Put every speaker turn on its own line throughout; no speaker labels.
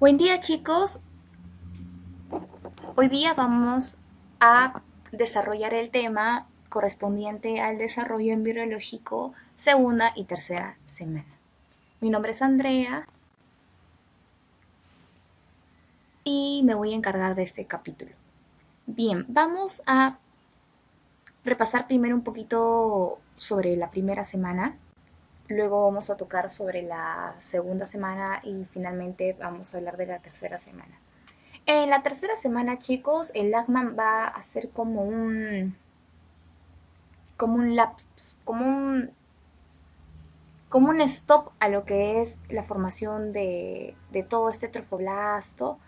Buen día chicos, hoy día vamos a desarrollar el tema correspondiente al desarrollo embriológico segunda y tercera semana. Mi nombre es Andrea y me voy a encargar de este capítulo. Bien, vamos a repasar primero un poquito sobre la primera semana, luego vamos a tocar sobre la segunda semana y finalmente vamos a hablar de la tercera semana. En la tercera semana, chicos, el LACMAN va a hacer como un lapsus, como un stop a lo que es la formación de todo este trofoblasto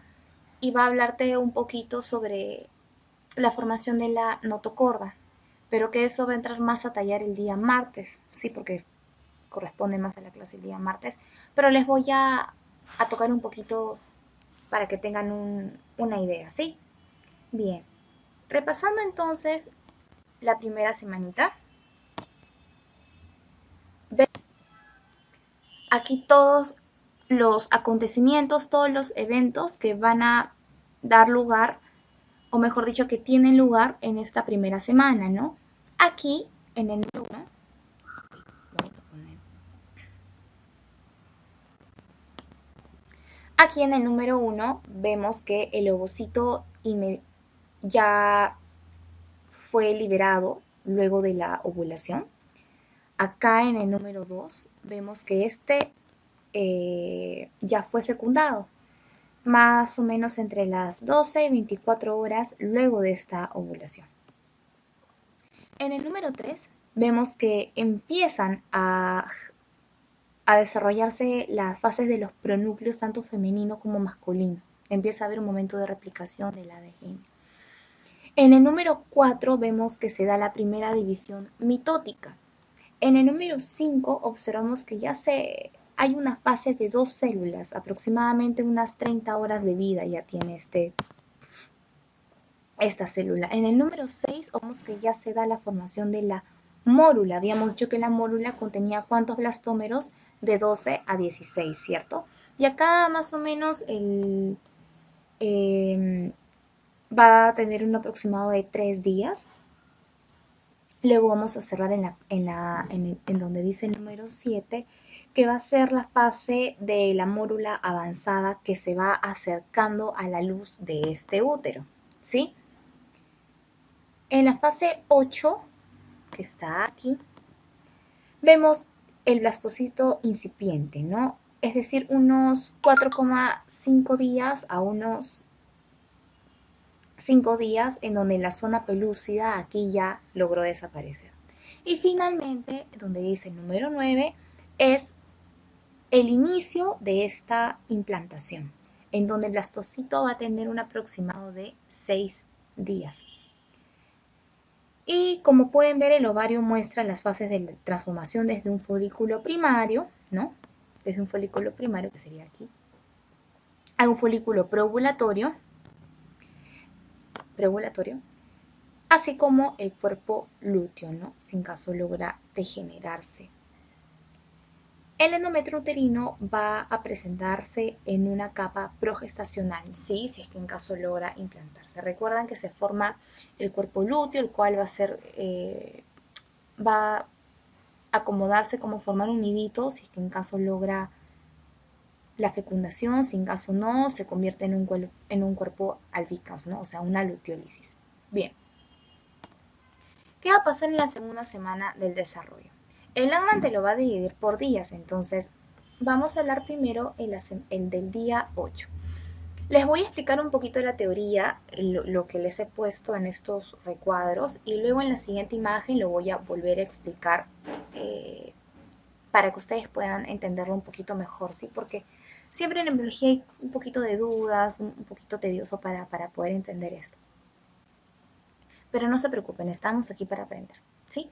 y va a hablarte un poquito sobre la formación de la notocorda, pero que eso va a entrar más a tallar el día martes, sí, porque corresponde más a la clase el día martes, pero les voy a tocar un poquito para que tengan una idea, ¿sí? Bien, repasando entonces la primera semanita, aquí todos los acontecimientos, todos los eventos que van a dar lugar, o mejor dicho, que tienen lugar en esta primera semana, ¿no? Aquí, en el número uno, vamos a poner, aquí en el número uno vemos que el ovocito ya fue liberado luego de la ovulación. Acá en el número 2 vemos que ya fue fecundado, más o menos entre las 12 y 24 horas luego de esta ovulación. En el número 3 vemos que empiezan a desarrollarse las fases de los pronúcleos tanto femenino como masculino. Empieza a haber un momento de replicación del ADN. En el número 4 vemos que se da la primera división mitótica. En el número 5 observamos que hay una fase de 2 células, aproximadamente unas 30 horas de vida ya tiene esta célula. En el número 6 vemos que ya se da la formación de la mórula. Habíamos dicho que la mórula contenía ¿cuántos blastómeros? De 12 a 16, ¿cierto? Y acá más o menos eh, va a tener un aproximado de 3 días. Luego vamos a cerrar en donde dice el número 7, que va a ser la fase de la mórula avanzada que se va acercando a la luz de este útero, ¿sí? En la fase 8, que está aquí, vemos el blastocito incipiente, ¿no? Es decir, unos 4,5 días a unos 5 días en donde la zona pelúcida aquí ya logró desaparecer. Y finalmente, donde dice el número 9, es el inicio de esta implantación, en donde el blastocito va a tener un aproximado de 6 días. Y como pueden ver, el ovario muestra las fases de transformación desde un folículo primario, ¿no? Desde un folículo primario, que sería aquí, a un folículo preovulatorio, así como el cuerpo lúteo, ¿no? Si en caso logra degenerarse. El endometrio uterino va a presentarse en una capa progestacional, ¿sí? Si es que en caso logra implantarse. Recuerdan que se forma el cuerpo lúteo, el cual va a acomodarse como formar un nidito, si es que en caso logra la fecundación, si en caso no, se convierte en un cuerpo albicans, ¿no? O sea, una luteólisis. Bien. ¿Qué va a pasar en la segunda semana del desarrollo? El LAMAN te lo va a dividir por días, entonces vamos a hablar primero el del día 8. Les voy a explicar un poquito la teoría, lo que les he puesto en estos recuadros, y luego en la siguiente imagen lo voy a volver a explicar para que ustedes puedan entenderlo un poquito mejor, ¿sí? Porque siempre en embriología hay un poquito de dudas, un poquito tedioso para poder entender esto. Pero no se preocupen, estamos aquí para aprender, ¿sí?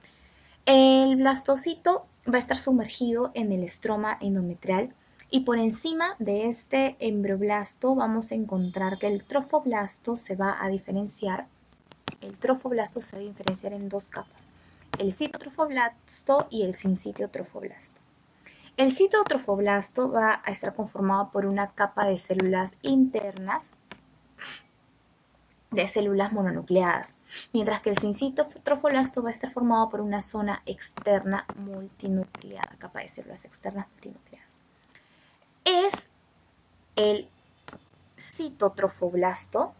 El blastocito va a estar sumergido en el estroma endometrial y por encima de este embrioblasto vamos a encontrar que el trofoblasto se va a diferenciar. El trofoblasto se va a diferenciar en dos capas, el citotrofoblasto y el sincitiotrofoblasto. El citotrofoblasto va a estar conformado por una capa de células internas de células mononucleadas, mientras que el citotrofoblasto va a estar formado por una zona externa multinucleada, capa de células externas multinucleadas. Es el citotrofoblasto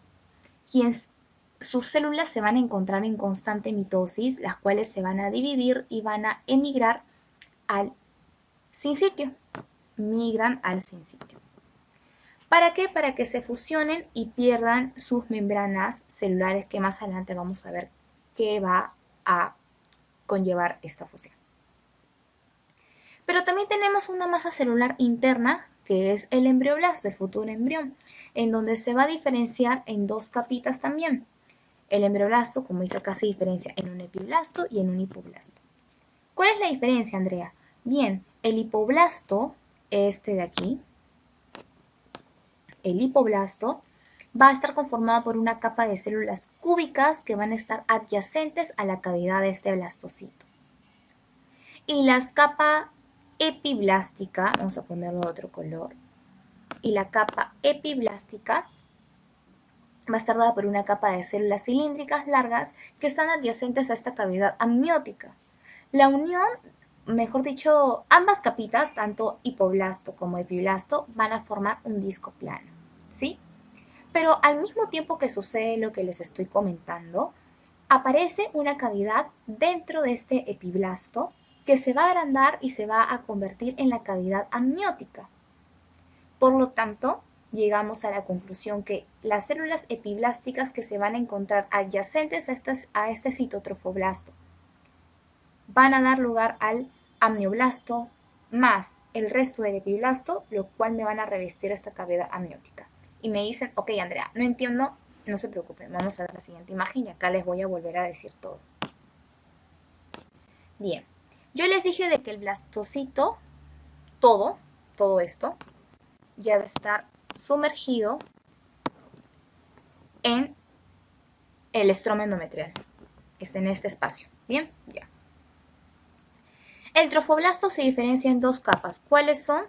quien sus células se van a encontrar en constante mitosis, las cuales se van a dividir y van a emigrar al sinsitio. Migran al sinsitio. ¿Para qué? Para que se fusionen y pierdan sus membranas celulares, que más adelante vamos a ver qué va a conllevar esta fusión. Pero también tenemos una masa celular interna, que es el embrioblasto, el futuro embrión, en donde se va a diferenciar en dos capitas también. El embrioblasto, como dice acá, se diferencia en un epiblasto y en un hipoblasto. ¿Cuál es la diferencia, Andrea? Bien, el hipoblasto, este de aquí, el hipoblasto, va a estar conformado por una capa de células cúbicas que van a estar adyacentes a la cavidad de este blastocito. Y la capa epiblástica, vamos a ponerlo de otro color, y la capa epiblástica va a estar dada por una capa de células cilíndricas largas que están adyacentes a esta cavidad amniótica. La unión, mejor dicho, ambas capitas, tanto hipoblasto como epiblasto, van a formar un disco plano, ¿sí? Pero al mismo tiempo que sucede lo que les estoy comentando, aparece una cavidad dentro de este epiblasto que se va a agrandar y se va a convertir en la cavidad amniótica. Por lo tanto, llegamos a la conclusión que las células epiblásticas que se van a encontrar adyacentes a este citotrofoblasto van a dar lugar al amnioblasto más el resto del epiblasto, lo cual me van a revestir esta cavidad amniótica. Y me dicen, ok, Andrea, no entiendo, no se preocupen, vamos a ver la siguiente imagen y acá les voy a volver a decir todo. Bien, yo les dije de que el blastocito, todo esto, ya va a estar sumergido en el estroma endometrial. Es en este espacio. Bien, ya. El trofoblasto se diferencia en dos capas. ¿Cuáles son?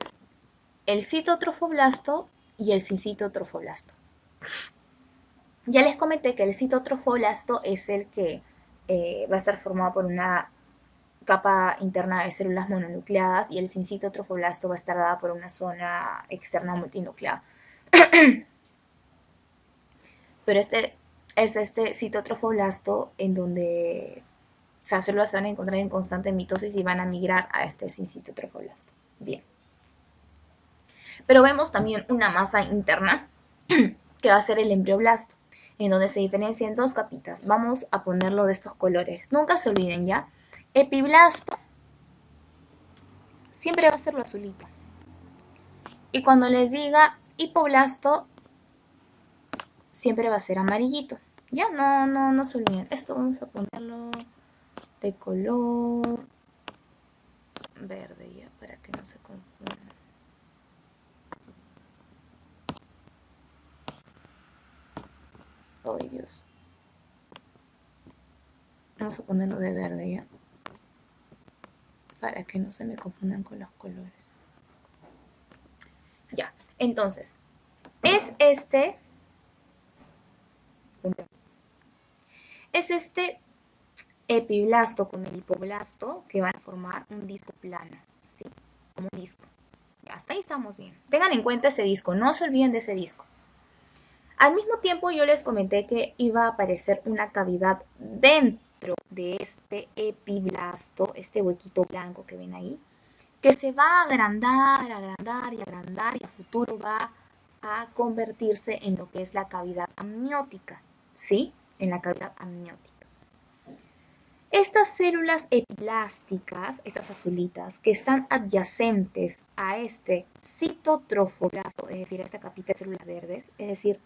El citotrofoblasto y el sincitotrofoblasto. Ya les comenté que el citotrofoblasto es el que va a estar formado por una capa interna de células mononucleadas y el sincitotrofoblasto va a estar dada por una zona externa multinucleada. Pero este es este citotrofoblasto en donde las células se van a encontrar en constante mitosis y van a migrar a este citotrofoblasto. Bien. Pero vemos también una masa interna que va a ser el embrioblasto, en donde se diferencia en dos capitas. Vamos a ponerlo de estos colores. Nunca se olviden, ¿ya? Epiblasto siempre va a ser lo azulito. Y cuando les diga hipoblasto, siempre va a ser amarillito. Ya, no se olviden. Esto vamos a ponerlo de color verde, ya, para que no se confundan. Ay, Dios. Vamos a ponerlo de verde, ya, para que no se me confundan con los colores. Ya, entonces, es este epiblasto con el hipoblasto que van a formar un disco plano, ¿sí? Como un disco. Hasta ahí estamos bien. Tengan en cuenta ese disco, no se olviden de ese disco. Al mismo tiempo yo les comenté que iba a aparecer una cavidad dentro de este epiblasto, este huequito blanco que ven ahí, que se va a agrandar, agrandar y agrandar y a futuro va a convertirse en lo que es la cavidad amniótica, ¿sí? En la cavidad amniótica. Estas células epiblásticas, estas azulitas, que están adyacentes a este citotrofoblasto, es decir, a esta capita de células verdes, es decir,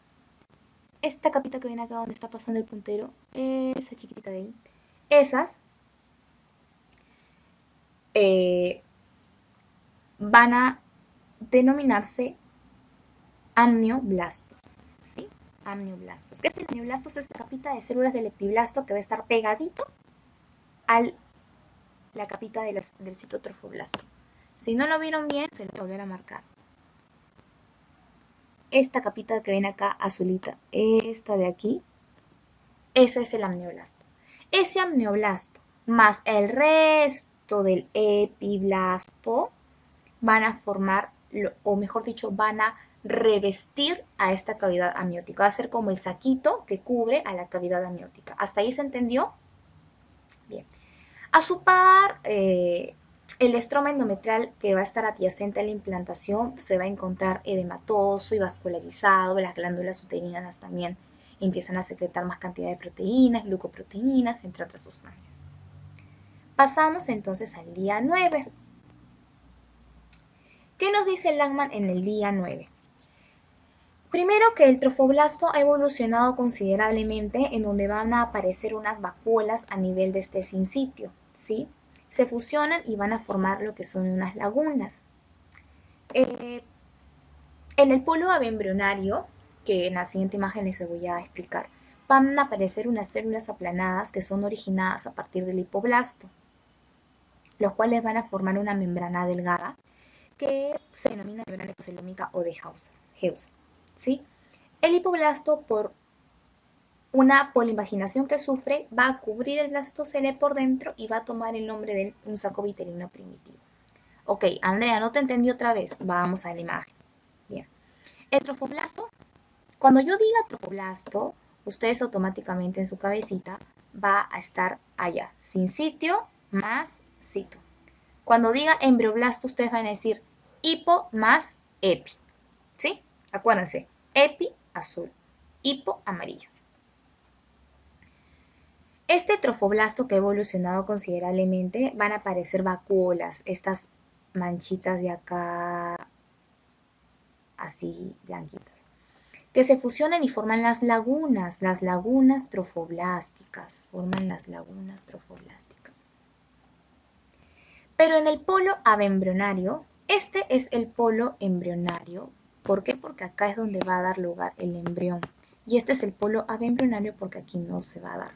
esta capita que viene acá donde está pasando el puntero, esa chiquitita de ahí, esas van a denominarse amnioblastos, ¿sí? Amnioblastos. ¿Qué es el amnioblasto? Es esta capita de células del epiblasto que va a estar pegadito a la capita del citotrofoblasto. Si no lo vieron bien, se lo voy a volver a marcar. Esta capita que ven acá azulita, esta de aquí, ese es el amnioblasto. Ese amnioblasto más el resto del epiblasto van a formar, o mejor dicho, van a revestir a esta cavidad amniótica. Va a ser como el saquito que cubre a la cavidad amniótica. ¿Hasta ahí se entendió? Bien. A su par, el estroma endometrial que va a estar adyacente a la implantación se va a encontrar edematoso y vascularizado. Las glándulas uterinas también empiezan a secretar más cantidad de proteínas, glucoproteínas, entre otras sustancias. Pasamos entonces al día 9. ¿Qué nos dice Langman en el día 9? Primero que el trofoblasto ha evolucionado considerablemente en donde van a aparecer unas vacuolas a nivel de este sincitio, ¿sí? Se fusionan y van a formar lo que son unas lagunas. En el polo abembrionario, que en la siguiente imagen les voy a explicar, van a aparecer unas células aplanadas que son originadas a partir del hipoblasto, los cuales van a formar una membrana delgada que se denomina membrana exocelómica o de Hauser, ¿sí? El hipoblasto, por una polimbaginación que sufre, va a cubrir el blastocele por dentro y va a tomar el nombre de un saco vitelino primitivo. Ok, Andrea, ¿no te entendí otra vez? Vamos a la imagen. Bien. El trofoblasto, cuando yo diga trofoblasto, ustedes automáticamente en su cabecita va a estar allá, sin sitio más cito. Cuando diga embrioblasto, ustedes van a decir hipo más epi, ¿sí? Acuérdense, epi azul, hipo amarillo. Este trofoblasto que ha evolucionado considerablemente van a aparecer vacuolas, estas manchitas de acá así blanquitas, que se fusionan y forman las lagunas trofoblásticas, forman las lagunas trofoblásticas. Pero en el polo abembrionario, este es el polo embrionario. ¿Por qué? Porque acá es donde va a dar lugar el embrión. Y este es el polo abembrionario porque aquí no se va a dar.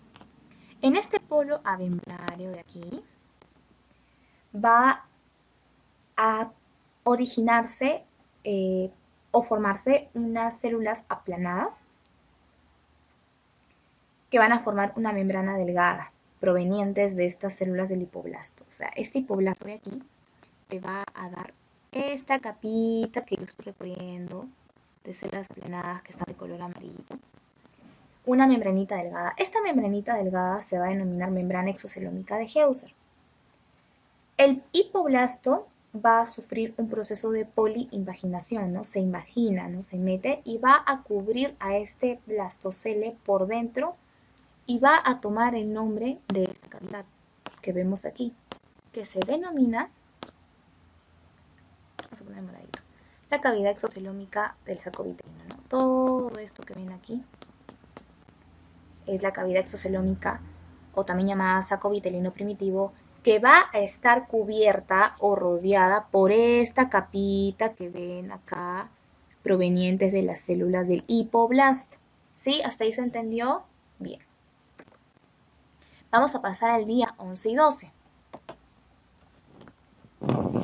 En este polo abembrionario de aquí va a originarse o formarse unas células aplanadas que van a formar una membrana delgada provenientes de estas células del hipoblasto. O sea, este hipoblasto de aquí te va a dar esta capita que yo estoy recorriendo de células aplanadas que están de color amarillito. Una membranita delgada. Esta membranita delgada se va a denominar membrana exocelómica de Hauser. El hipoblasto va a sufrir un proceso de poliinvaginación, ¿no? Se invagina, ¿no? Se mete y va a cubrir a este blastocele por dentro y va a tomar el nombre de esta cavidad que vemos aquí, que se denomina, vamos a poner moradito, la cavidad exocelómica del saco vitelino, ¿no? Todo esto que ven aquí es la cavidad exocelómica, o también llamada saco vitelino primitivo, que va a estar cubierta o rodeada por esta capita que ven acá, provenientes de las células del hipoblasto. ¿Sí? ¿Hasta ahí se entendió? Bien. Vamos a pasar al día 11 y 12.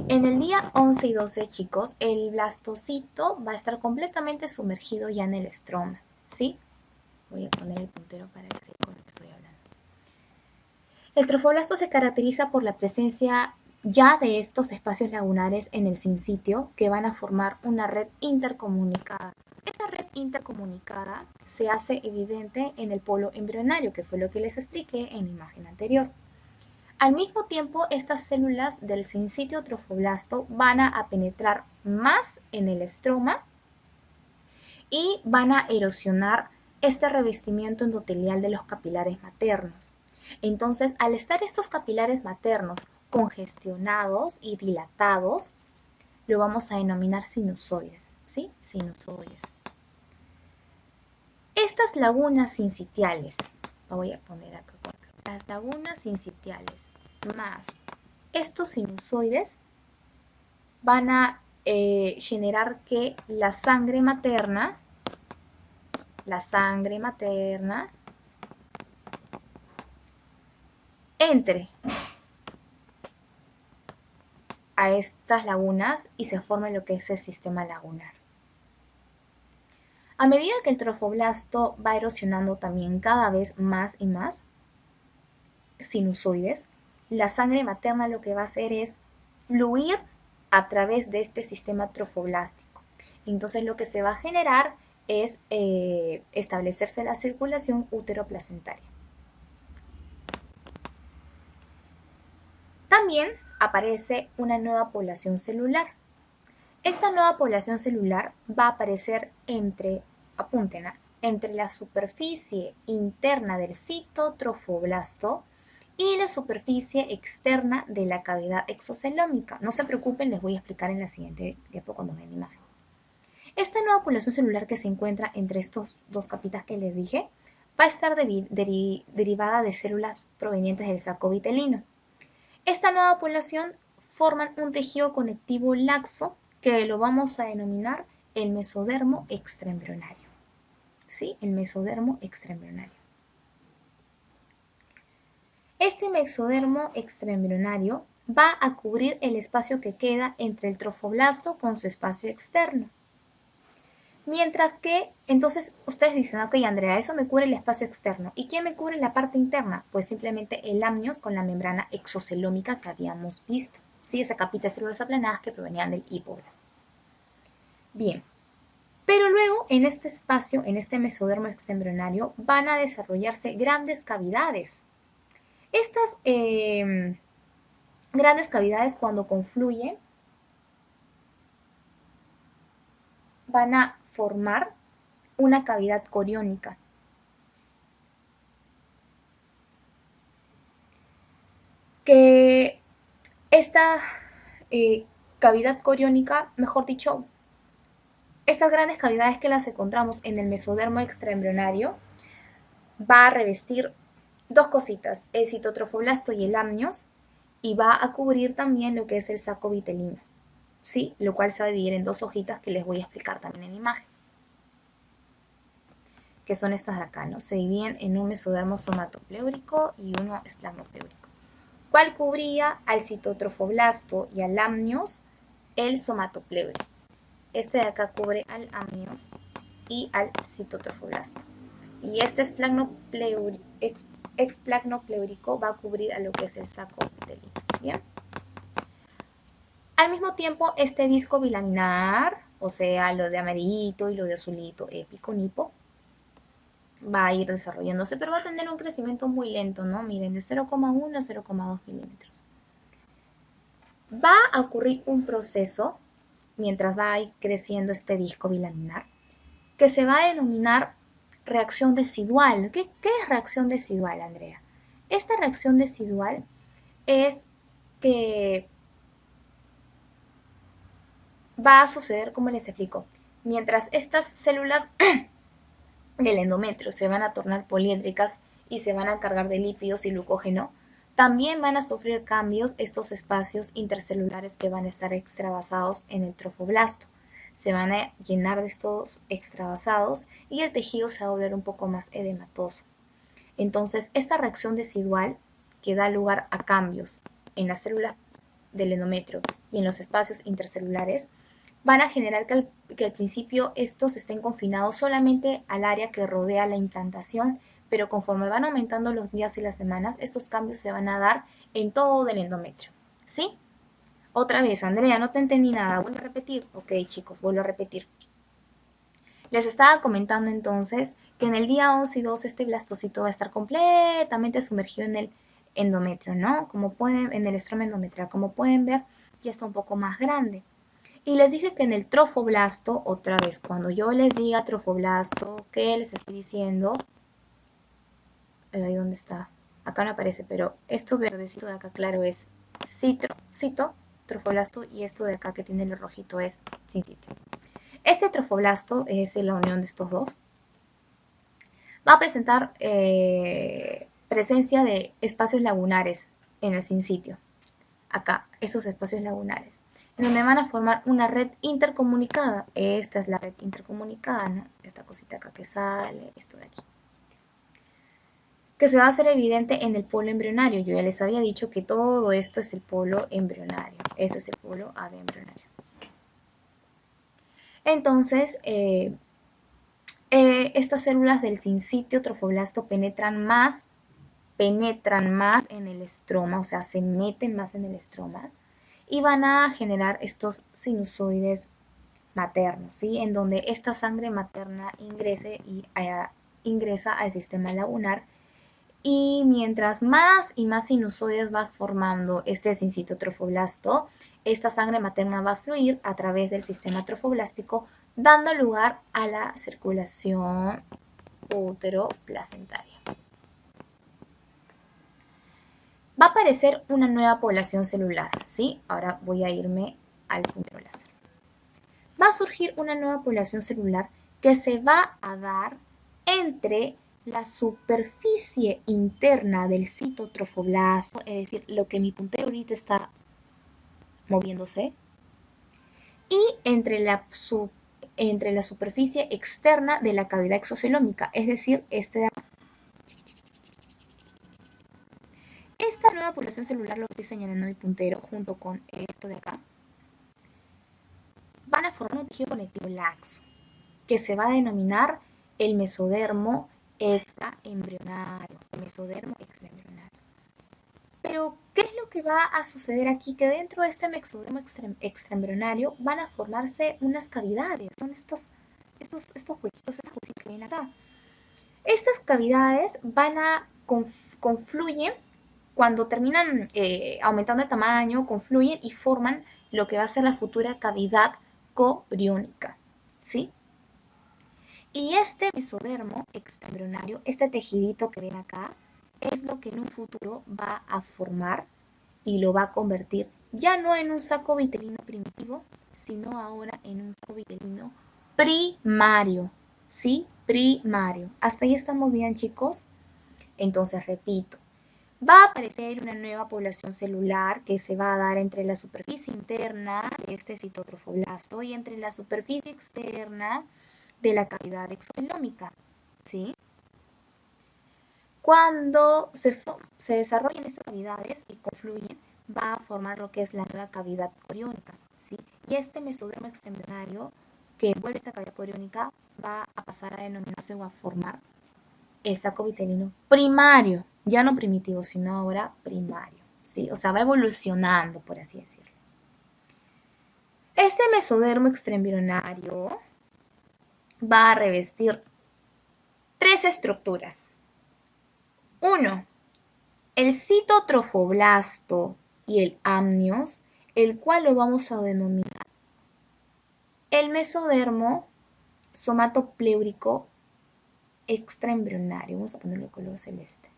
En el día 11 y 12, chicos, el blastocito va a estar completamente sumergido ya en el estroma. ¿Sí? Voy a poner el puntero para que sepa con lo que estoy hablando. El trofoblasto se caracteriza por la presencia ya de estos espacios lagunares en el sincitio que van a formar una red intercomunicada. Esta red intercomunicada se hace evidente en el polo embrionario, que fue lo que les expliqué en la imagen anterior. Al mismo tiempo, estas células del sincitio trofoblasto van a penetrar más en el estroma y van a erosionar este revestimiento endotelial de los capilares maternos. Entonces, al estar estos capilares maternos congestionados y dilatados, lo vamos a denominar sinusoides, ¿sí? Sinusoides. Estas lagunas sincitiales, voy a poner acá, las lagunas sincitiales más estos sinusoides van a generar que la sangre materna entre a estas lagunas y se forma lo que es el sistema lagunar. A medida que el trofoblasto va erosionando también cada vez más y más sinusoides, la sangre materna lo que va a hacer es fluir a través de este sistema trofoblástico. Entonces lo que se va a generar es establecerse la circulación útero-placentaria. También aparece una nueva población celular. Esta nueva población celular va a aparecer apúntenla, entre la superficie interna del citotrofoblasto y la superficie externa de la cavidad exocelómica. No se preocupen, les voy a explicar en la siguiente diapo cuando vean la imagen. Esta nueva población celular que se encuentra entre estos dos capitas que les dije va a estar derivada de células provenientes del saco vitelino. Esta nueva población forma un tejido conectivo laxo que lo vamos a denominar el mesodermo extraembrionario. ¿Sí? El mesodermo extraembrionario. Este mesodermo extraembrionario va a cubrir el espacio que queda entre el trofoblasto con su espacio externo. Mientras que, entonces, ustedes dicen, ok, Andrea, eso me cubre el espacio externo. ¿Y quién me cubre la parte interna? Pues simplemente el amnios con la membrana exocelómica que habíamos visto. ¿Sí? Esa capita de células aplanadas que provenían del hipoblasto. Bien, pero luego en este espacio, en este mesodermo extraembrionario, van a desarrollarse grandes cavidades. Estas grandes cavidades cuando confluyen van a formar una cavidad coriónica. Que esta cavidad coriónica, mejor dicho, estas grandes cavidades que las encontramos en el mesodermo extraembrionario, va a revestir dos cositas, el citotrofoblasto y el amnios, y va a cubrir también lo que es el saco vitelino, ¿sí? Lo cual se va a dividir en dos hojitas que les voy a explicar también en la imagen, que son estas de acá, ¿no? Se dividen en un mesodermo somatopleúrico y uno esplagmopleúrico. ¿Cuál cubría al citotrofoblasto y al amnios? El somatopleúrico. Este de acá cubre al amnios y al citotrofoblasto. Y este explagmopleúrico va a cubrir a lo que es el saco vitelino. ¿Bien? Al mismo tiempo, este disco bilaminar, o sea, lo de amarillito y lo de azulito, epiconipo, va a ir desarrollándose, pero va a tener un crecimiento muy lento, ¿no? Miren, de 0,1 a 0,2 milímetros. Va a ocurrir un proceso, mientras va a ir creciendo este disco bilaminar, que se va a denominar reacción decidual. ¿Qué es reacción decidual, Andrea? Esta reacción decidual es que va a suceder, como les explico, mientras estas células del endometrio se van a tornar poliédricas y se van a cargar de lípidos y glucógeno, también van a sufrir cambios estos espacios intercelulares que van a estar extravasados en el trofoblasto. Se van a llenar de estos extravasados y el tejido se va a volver un poco más edematoso. Entonces, esta reacción decidual que da lugar a cambios en las células del endometrio y en los espacios intercelulares van a generar que al principio estos estén confinados solamente al área que rodea la implantación, pero conforme van aumentando los días y las semanas, estos cambios se van a dar en todo el endometrio. ¿Sí? Otra vez, Andrea, no te entendí nada. ¿Vuelvo a repetir? Ok, chicos, vuelvo a repetir. Les estaba comentando entonces que en el día 11 y 12 este blastocito va a estar completamente sumergido en el endometrio, ¿no? Como pueden, en el estroma endometrial, como pueden ver, ya está un poco más grande. Y les dije que en el trofoblasto, otra vez, cuando yo les diga trofoblasto, ¿qué les estoy diciendo? Ahí dónde está. Acá no aparece, pero esto verdecito de acá claro es cito, trofoblasto, y esto de acá que tiene el rojito es sincitio. Este trofoblasto es la unión de estos dos. Va a presentar presencia de espacios lagunares en el sincitio. Acá, estos espacios lagunares, en donde van a formar una red intercomunicada. Esta es la red intercomunicada, ¿no? Esta cosita acá que sale, esto de aquí. que se va a hacer evidente en el polo embrionario. Yo ya les había dicho que todo esto es el polo embrionario. Eso es el polo AB embrionario. Entonces, estas células del sincitio trofoblasto penetran más en el estroma, o sea, se meten más en el estroma y van a generar estos sinusoides maternos, ¿sí? En donde esta sangre materna ingresa al sistema lagunar y mientras más y más sinusoides va formando este sincitio trofoblasto, esta sangre materna va a fluir a través del sistema trofoblástico, dando lugar a la circulación útero-placentaria. Va a aparecer una nueva población celular, ¿sí? Ahora voy a irme al puntero láser. Va a surgir una nueva población celular que se va a dar entre la superficie interna del citotrofoblasto, es decir, lo que mi puntero ahorita está moviéndose, y entre la superficie externa de la cavidad exocelómica, es decir, esta nueva población celular, lo estoy señalando mi puntero, junto con esto de acá, van a formar un tejido conectivo laxo, que se va a denominar el mesodermo extraembrionario. Pero, ¿qué es lo que va a suceder aquí? Que dentro de este mesodermo extraembrionario van a formarse unas cavidades. Son estos huequitos, estas cositas que ven acá. Estas cavidades van a confluyen cuando terminan aumentando de tamaño, confluyen y forman lo que va a ser la futura cavidad coriónica, ¿sí? Y este mesodermo extraembrionario, este tejidito que ven acá, es lo que en un futuro va a formar y lo va a convertir ya no en un saco vitelino primitivo, sino ahora en un saco vitelino primario, ¿sí? Primario. ¿Hasta ahí estamos bien, chicos? Entonces, repito, va a aparecer una nueva población celular que se va a dar entre la superficie interna de este citotrofoblasto y entre la superficie externa de la cavidad exocelómica, ¿sí? Cuando se desarrollen estas cavidades y confluyen, va a formar lo que es la nueva cavidad coriónica, ¿sí? Y este mesodermo extraembrionario que envuelve esta cavidad coriónica va a pasar a denominarse o a formar el saco vitelino primario, ya no primitivo, sino ahora primario, ¿sí? O sea, va evolucionando, por así decirlo. Este mesodermo extraembrionario va a revestir tres estructuras. 1. El citotrofoblasto y el amnios, el cual lo vamos a denominar el mesodermo somatopleúrico extraembrionario. Vamos a ponerlo de color celeste.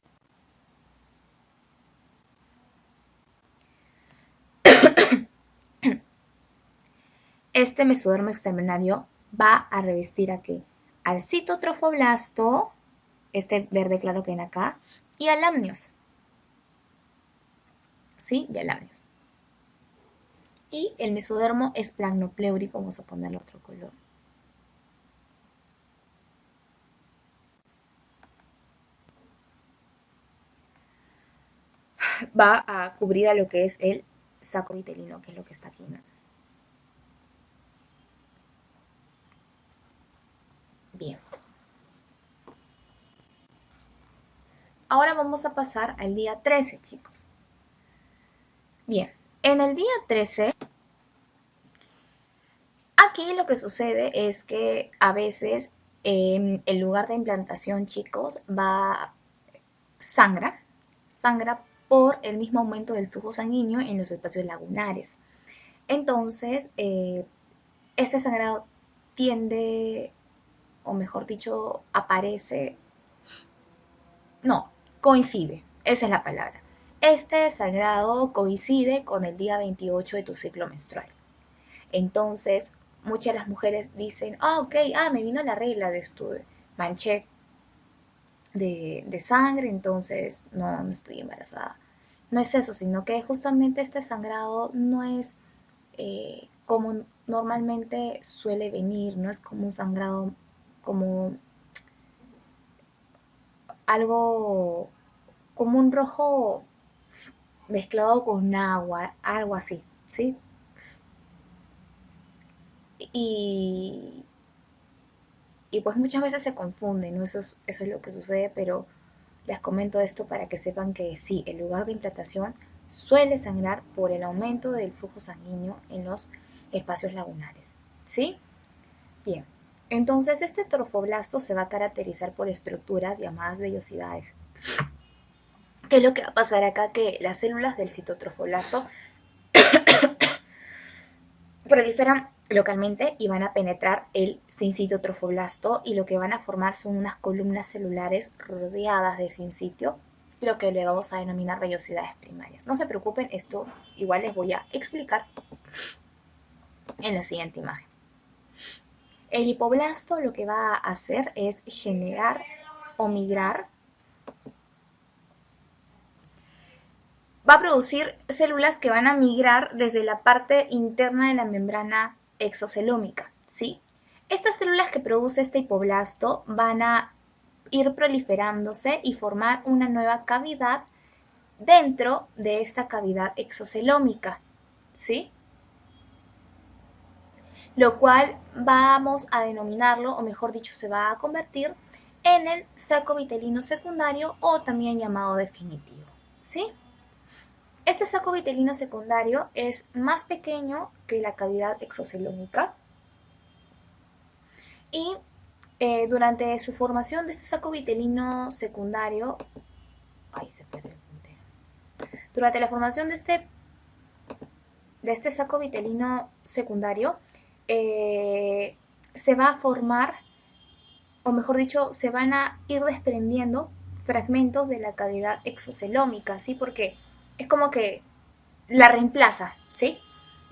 Este mesodermo extraembrionario va a revestir a ¿qué? Al citotrofoblasto, este verde claro que ven acá, y al amnios. ¿Sí? Y al amnios. Y el mesodermo esplanopleúrico, vamos a ponerle otro color. Va a cubrir a lo que es el saco vitelino, que es lo que está aquí, ¿no? Bien. Ahora vamos a pasar al día 13, chicos. Bien, en el día 13, aquí lo que sucede es que a veces el lugar de implantación, chicos, sangra por el mismo aumento del flujo sanguíneo en los espacios lagunares. Entonces, este sangrado tiende, o mejor dicho, coincide, esa es la palabra. Este sangrado coincide con el día 28 de tu ciclo menstrual. Entonces, muchas de las mujeres dicen, me vino la regla de esto, manché de sangre, entonces no estoy embarazada. No es eso, sino que justamente este sangrado no es como normalmente suele venir, no es como un sangrado como algo como un rojo mezclado con agua, algo así, ¿sí? Y, y pues muchas veces se confunden, ¿no? Eso es lo que sucede, pero les comento esto para que sepan que sí, el lugar de implantación suele sangrar por el aumento del flujo sanguíneo en los espacios lagunares, ¿sí? Bien, entonces este trofoblasto se va a caracterizar por estructuras llamadas vellosidades. ¿Qué es lo que va a pasar acá? Que las células del citotrofoblasto proliferan localmente y van a penetrar el sincitotrofoblasto y lo que van a formar son unas columnas celulares rodeadas de sincitio, lo que le vamos a denominar vellosidades primarias. No se preocupen, esto igual les voy a explicar en la siguiente imagen. El hipoblasto lo que va a hacer es generar o migrar, va a producir células que van a migrar desde la parte interna de la membrana exocelómica, ¿sí? Estas células que produce este hipoblasto van a ir proliferándose y formar una nueva cavidad dentro de esta cavidad exocelómica, ¿sí? Lo cual vamos a denominarlo, o mejor dicho, se va a convertir en el saco vitelino secundario o también llamado definitivo, ¿sí? Este saco vitelino secundario es más pequeño que la cavidad exocelómica y durante su formación de este saco vitelino secundario, ay, se perdió el puntero. Durante la formación de este saco vitelino secundario, se va a formar, o mejor dicho, se van a ir desprendiendo fragmentos de la cavidad exocelómica, ¿sí? Porque es como que la reemplaza, ¿sí?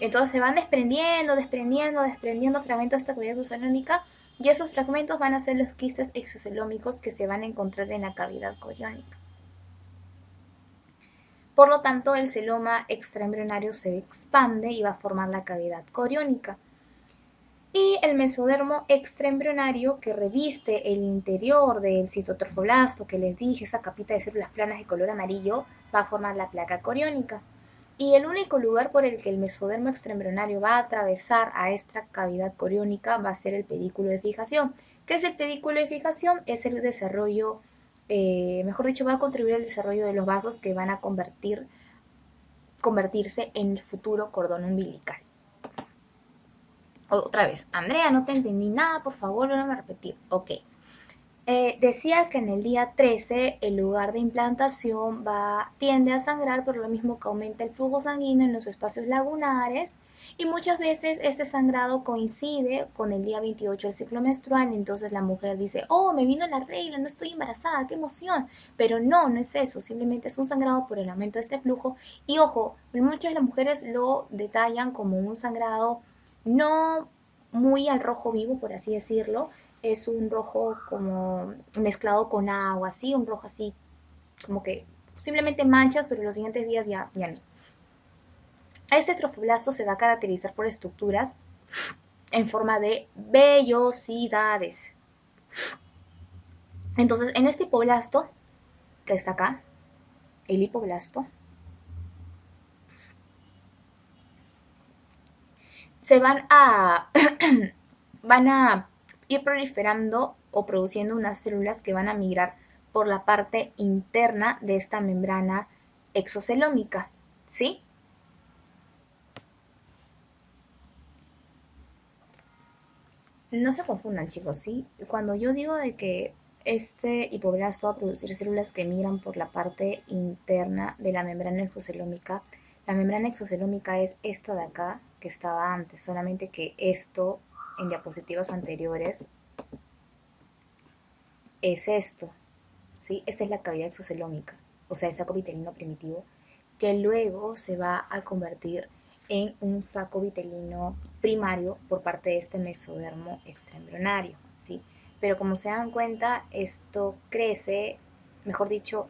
Entonces se van desprendiendo fragmentos de esta cavidad exocelómica y esos fragmentos van a ser los quistes exocelómicos que se van a encontrar en la cavidad coriónica. Por lo tanto, el celoma extraembrionario se expande y va a formar la cavidad coriónica. Y el mesodermo extraembrionario que reviste el interior del citotrofoblasto, que les dije, esa capita de células planas de color amarillo, va a formar la placa coriónica. Y el único lugar por el que el mesodermo extraembrionario va a atravesar a esta cavidad coriónica va a ser el pedículo de fijación. ¿Qué es el pedículo de fijación? Es el desarrollo, mejor dicho, va a contribuir al desarrollo de los vasos que van a convertirse en el futuro cordón umbilical. Otra vez, Andrea, no te entendí nada, por favor, vuelve a repetir. Ok. Decía que en el día 13 el lugar de implantación tiende a sangrar por lo mismo que aumenta el flujo sanguíneo en los espacios lagunares y muchas veces este sangrado coincide con el día 28 del ciclo menstrual, entonces la mujer dice, oh, me vino la regla, no estoy embarazada, qué emoción, pero no, no es eso, simplemente es un sangrado por el aumento de este flujo y ojo, muchas de las mujeres lo detallan como un sangrado no muy al rojo vivo, por así decirlo, es un rojo como mezclado con agua, así, un rojo así, como que simplemente manchas, pero los siguientes días ya no. Este trofoblasto se va a caracterizar por estructuras en forma de vellosidades. Entonces, en este hipoblasto, que está acá, el hipoblasto, se van a ir proliferando o produciendo unas células que van a migrar por la parte interna de esta membrana exocelómica, ¿sí? No se confundan, chicos, ¿sí? Cuando yo digo de que este hipoblasto va a producir células que migran por la parte interna de la membrana exocelómica, la membrana exocelómica es esta de acá, que estaba antes, solamente que esto en diapositivas anteriores es esto, ¿sí? Esta es la cavidad exocelómica, o sea, el saco vitelino primitivo, que luego se va a convertir en un saco vitelino primario por parte de este mesodermo extraembrionario, ¿sí? Pero como se dan cuenta, esto crece, mejor dicho,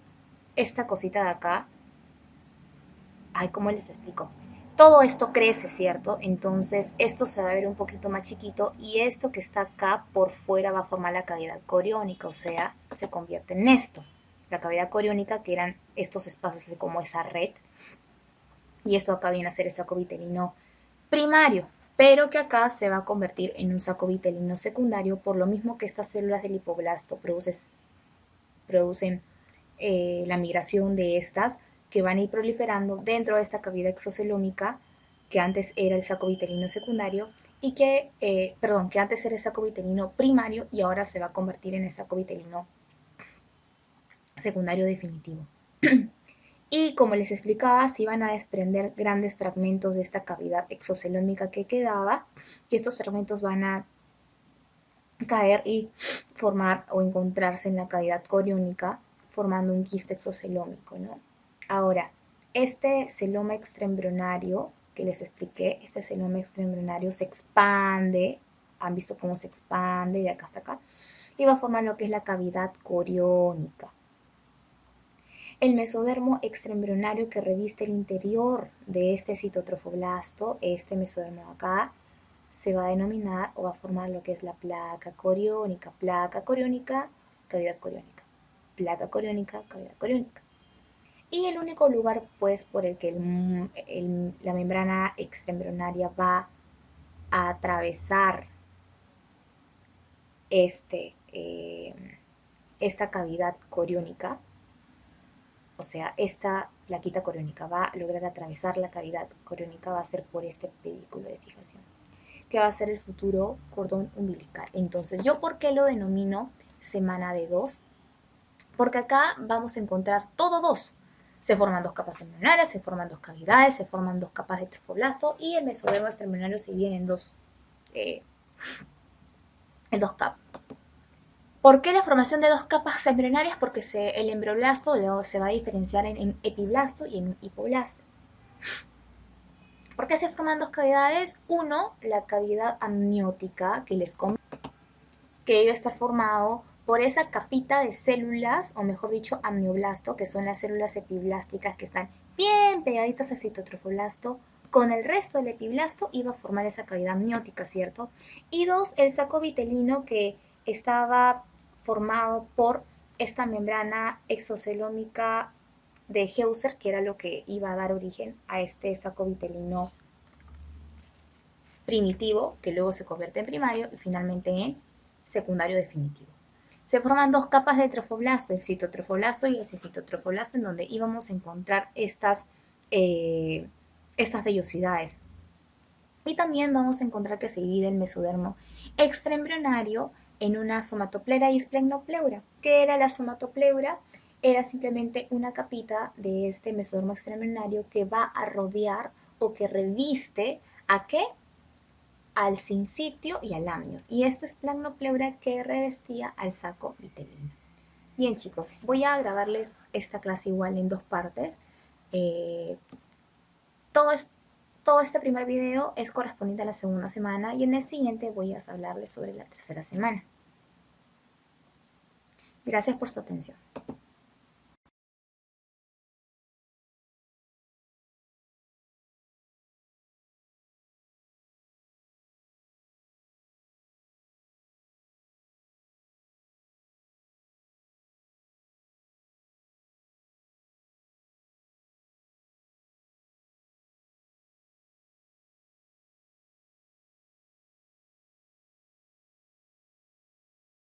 esta cosita de acá, ay, ¿cómo les explico? Todo esto crece, ¿cierto? Entonces esto se va a ver un poquito más chiquito y esto que está acá por fuera va a formar la cavidad coriónica, o sea, se convierte en esto, la cavidad coriónica, que eran estos espacios como esa red, y esto acá viene a ser el saco vitelino primario, pero que acá se va a convertir en un saco vitelino secundario, por lo mismo que estas células del hipoblasto producen la migración de estas que van a ir proliferando dentro de esta cavidad exocelómica que antes era el saco vitelino secundario y que antes era el saco vitelino primario y ahora se va a convertir en el saco vitelino secundario definitivo. Y como les explicaba, se iban a desprender grandes fragmentos de esta cavidad exocelómica que quedaba, y estos fragmentos van a caer y formar o encontrarse en la cavidad coriónica, formando un quiste exocelómico, ¿no? Ahora, este celoma extraembrionario que les expliqué, este celoma extraembrionario se expande, han visto cómo se expande de acá hasta acá, y va a formar lo que es la cavidad coriónica. El mesodermo extraembrionario que reviste el interior de este citotrofoblasto, este mesodermo de acá, se va a denominar o va a formar lo que es la placa coriónica, cavidad coriónica, placa coriónica, cavidad coriónica. Y el único lugar, pues, por el que la membrana extraembrionaria va a atravesar esta cavidad coriónica, o sea, esta plaquita coriónica va a lograr atravesar la cavidad coriónica, va a ser por este pedículo de fijación, que va a ser el futuro cordón umbilical. Entonces, ¿yo por qué lo denomino semana de 2? Porque acá vamos a encontrar todo 2. Se forman 2 capas embrionarias, se forman 2 cavidades, se forman 2 capas de trofoblasto y el mesodermo extraembrionario se divide en dos capas. ¿Por qué la formación de 2 capas embrionarias? Porque el embrioblasto luego se va a diferenciar en epiblasto y en hipoblasto. ¿Por qué se forman 2 cavidades? Uno, la cavidad amniótica que les comenté, que iba a estar formado por esa capita de células, o mejor dicho, amnioblasto, que son las células epiblásticas que están bien pegaditas al citotrofoblasto. Con el resto del epiblasto iba a formar esa cavidad amniótica, ¿cierto? Y 2, el saco vitelino que estaba formado por esta membrana exocelómica de Heuser, que era lo que iba a dar origen a este saco vitelino primitivo, que luego se convierte en primario y finalmente en secundario definitivo. Se forman 2 capas de trofoblasto, el citotrofoblasto y el citotrofoblasto, en donde íbamos a encontrar estas vellosidades. Y también vamos a encontrar que se divide el mesodermo extraembrionario en una somatopleura y esplenopleura. ¿Qué era la somatopleura? Era simplemente una capita de este mesodermo extraembrionario que va a rodear o que reviste ¿a qué? Al sincitio y al amnios. Y esta es planopleura que revestía al saco vitelino. Bien, chicos, voy a grabarles esta clase igual en 2 partes. Todo, todo este primer video es correspondiente a la segunda semana y en el siguiente voy a hablarles sobre la tercera semana. Gracias por su atención.